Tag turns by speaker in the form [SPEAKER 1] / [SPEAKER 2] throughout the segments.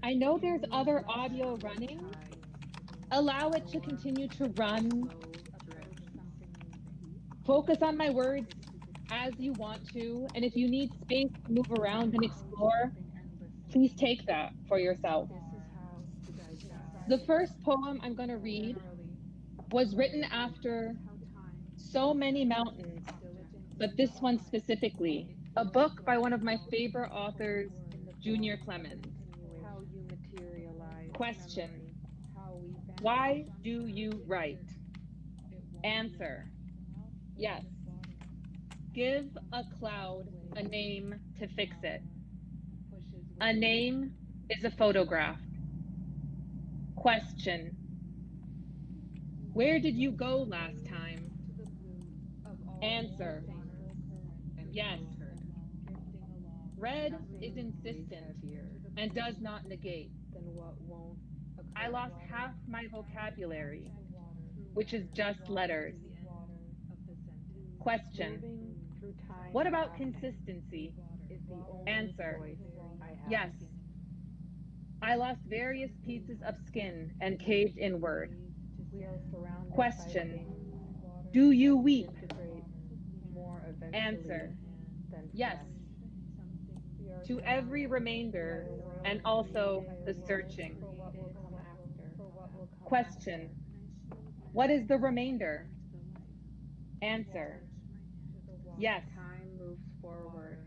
[SPEAKER 1] I know there's other audio running. Allow it to continue to run. Focus on my words as you want to. And if you need space to move around and explore, please take that for yourself. The first poem I'm going to read was written after so many mountains, but this one specifically, a book by one of my favorite authors, Junior Clemens. Question: why do you write? Answer: yes. Give a cloud a name to fix it. A name is a photograph. Question: where did you go last time? Answer: yes. Red is insistent and does not negate. I lost half my vocabulary, which is just letters. Question: what about consistency? Answer: yes. I lost various pieces of skin and caved inward. Question: do you weep? Answer: yes. To every remainder and also the searching. Question: what is the remainder? Answer: yes.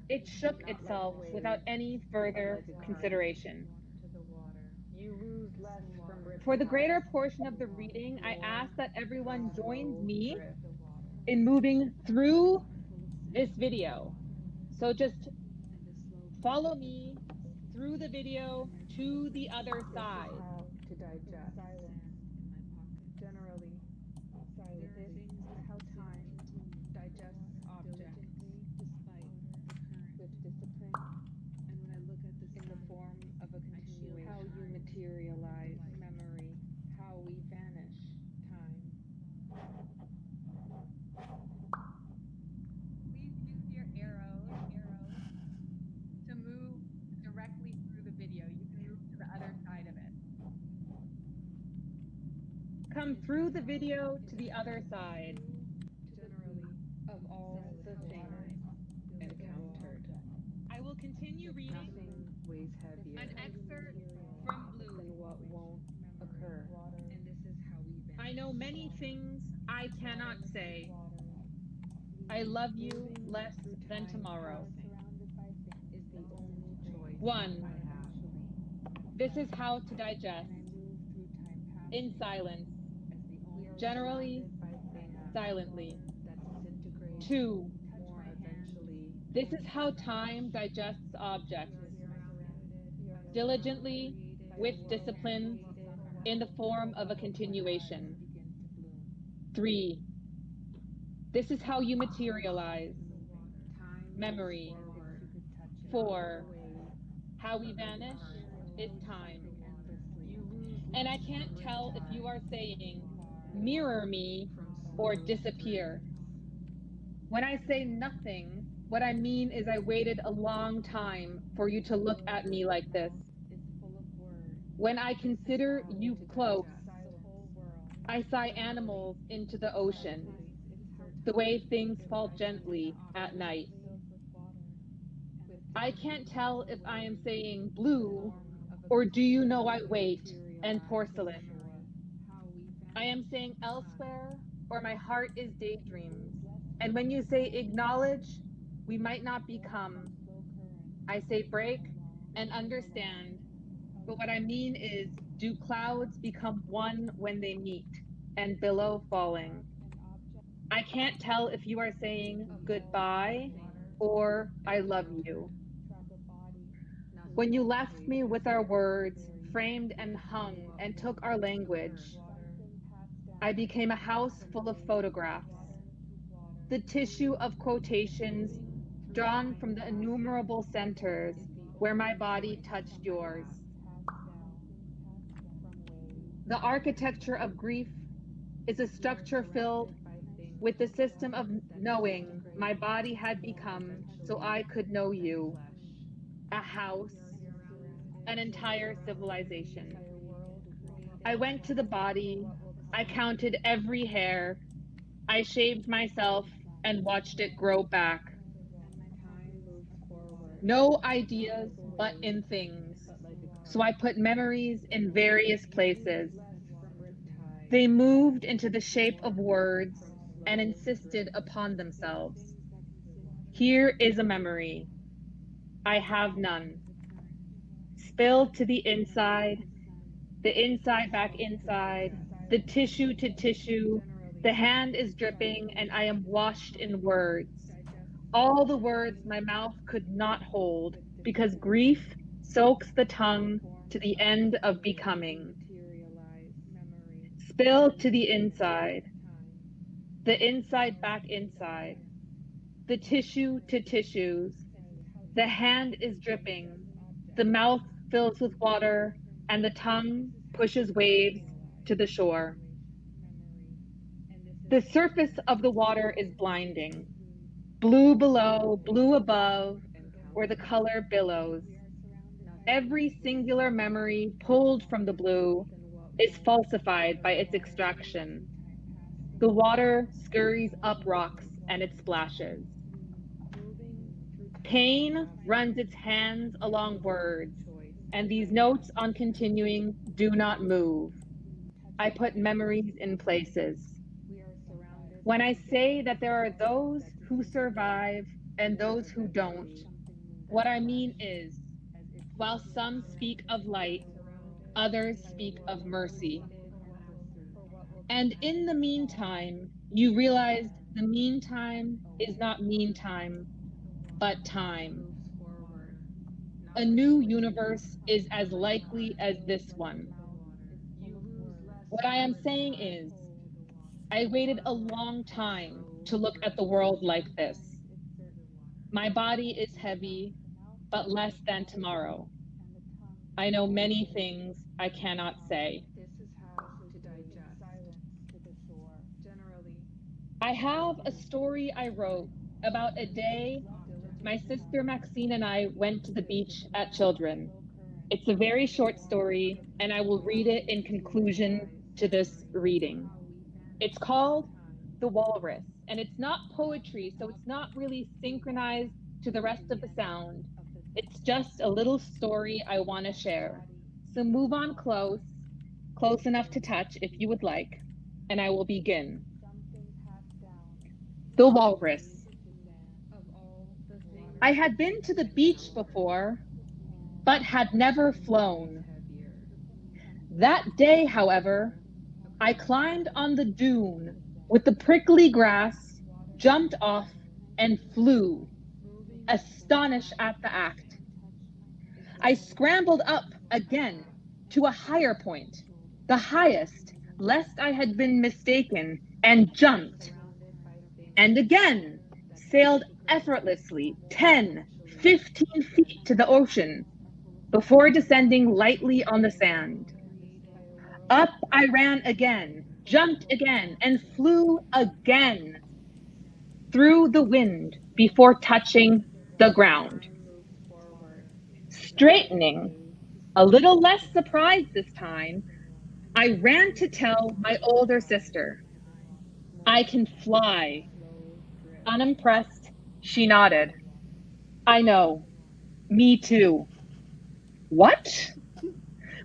[SPEAKER 1] It shook itself without any further consideration. For the greater portion of the reading, I ask that everyone joins me in moving through this video. So just follow me through the video to the other side. Please use your arrows to move directly through the video. You can move to the other side of it. Come through the video to the other side. I will continue reading an excerpt from Blue. I know many things I cannot say. I love you less than tomorrow. 1. This is how to digest. In silence. Generally, silently. 2. This is how time digests objects. Diligently, with discipline, in the form of a continuation. 3. This is how you materialize. Memory. 4. How we vanish is time. And I can't tell if you are saying, mirror me or disappear. When I say nothing, what I mean is I waited a long time for you to look at me like this. When I consider you close, I sigh animals into the ocean, the way things fall gently at night. I can't tell if I am saying blue or do you know I wait and porcelain. I am saying elsewhere or my heart is daydreams. And when you say acknowledge, we might not become. I say break and understand. But what I mean is, do clouds become one when they meet and billow falling? I can't tell if you are saying goodbye or I love you. When you left me with our words, framed and hung, and took our language, I became a house full of photographs, the tissue of quotations drawn from the innumerable centers where my body touched yours. The architecture of grief is a structure filled with the system of knowing my body had become so I could know you. A house, an entire civilization. I went to the body, I counted every hair, I shaved myself and watched it grow back. No ideas but in things. So I put memories in various places. They moved into the shape of words and insisted upon themselves. Here is a memory. I have none. Spilled to the inside back inside, the tissue to tissue. The hand is dripping and I am washed in words. All the words my mouth could not hold because grief soaks the tongue to the end of becoming. Spilled to the inside back inside, the tissue to tissues. The hand is dripping, the mouth fills with water, and the tongue pushes waves to the shore. The surface of the water is blinding, blue below, blue above, where the color billows. Every singular memory pulled from the blue is falsified by its extraction. The water scurries up rocks and it splashes. Pain runs its hands along words, and these notes on continuing do not move. I put memories in places. When I say that there are those who survive and those who don't, what I mean is, while some speak of light, others speak of mercy. And in the meantime, you realized the meantime is not meantime, but time. A new universe is as likely as this one. What I am saying is, I waited a long time to look at the world like this. My body is heavy, but less than tomorrow. I know many things I cannot say. I have a story I wrote about a day my sister Maxine and I went to the beach at Children. It's a very short story, and I will read it in conclusion to this reading. It's called The Walrus, and it's not poetry, so it's not really synchronized to the rest of the sound. It's just a little story I want to share. So move on close, close enough to touch if you would like, and I will begin. The Walrus. I had been to the beach before, but had never flown. That day, however, I climbed on the dune with the prickly grass, jumped off, and flew, astonished at the act. I scrambled up again to a higher point, the highest, lest I had been mistaken, and jumped. And again sailed effortlessly 10, 15 feet to the ocean before descending lightly on the sand. Up I ran again, jumped again, and flew again through the wind before touching the ground. Straightening, a little less surprised this time, I ran to tell my older sister, I can fly. Unimpressed, she nodded. I know, me too. What?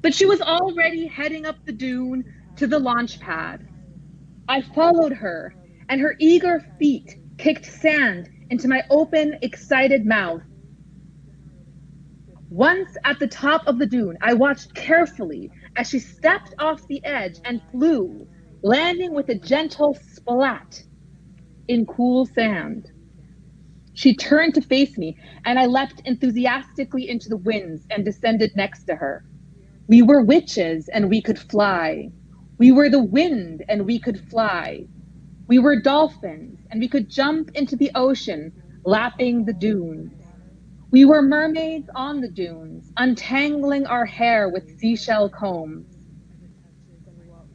[SPEAKER 1] But she was already heading up the dune to the launch pad. I followed her, and her eager feet kicked sand into my open, excited mouth. Once at the top of the dune, I watched carefully as she stepped off the edge and flew, landing with a gentle splat in cool sand. She turned to face me, and I leapt enthusiastically into the winds and descended next to her. We were witches, and we could fly. We were the wind, and we could fly. We were dolphins, and we could jump into the ocean, lapping the dunes. We were mermaids on the dunes, untangling our hair with seashell combs.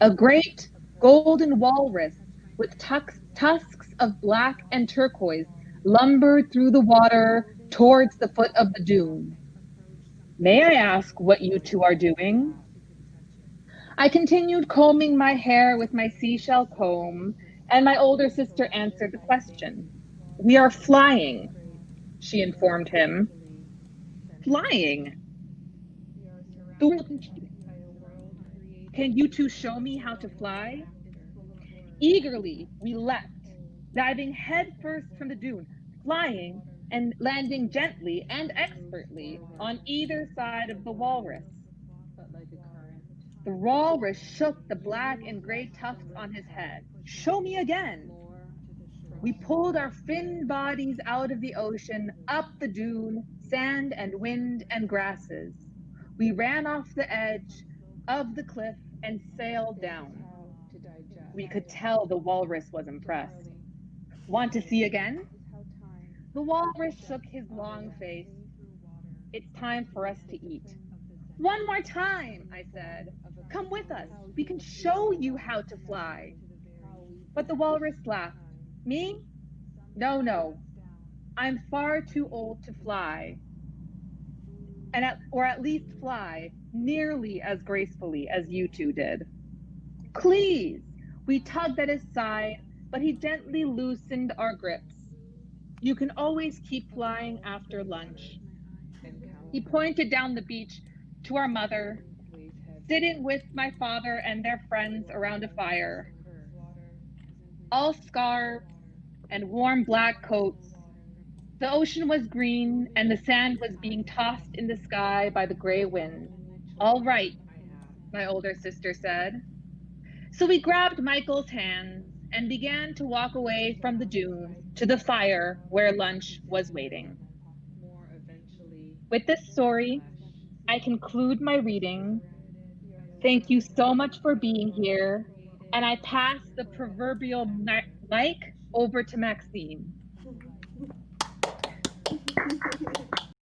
[SPEAKER 1] A great golden walrus with tusks of black and turquoise lumbered through the water towards the foot of the dune. May I ask what you two are doing? I continued combing my hair with my seashell comb, and my older sister answered the question. We are flying, she informed him. Flying? The world. Can you two show me how to fly? Eagerly, we leapt, diving headfirst from the dune, flying and landing gently and expertly on either side of the walrus. The walrus shook the black and gray tufts on his head. Show me again. We pulled our finned bodies out of the ocean, up the dune, sand and wind and grasses. We ran off the edge of the cliff and sailed down. We could tell the walrus was impressed. Want to see again? The walrus shook his long face. It's time for us to eat. One more time, I said. Come with us. We can show you how to fly. But the walrus laughed. Me? No, no. I'm far too old to fly, or at least fly nearly as gracefully as you two did. Please! We tugged at his side, but he gently loosened our grips. You can always keep flying after lunch. He pointed down the beach to our mother, sitting with my father and their friends around a fire. All scarves and warm black coats. The ocean was green and the sand was being tossed in the sky by the gray wind. All right, my older sister said. So we grabbed Michael's hands and began to walk away from the dunes to the fire where lunch was waiting. With this story, I conclude my reading. Thank you so much for being here, and I pass the proverbial mic over to Maxine.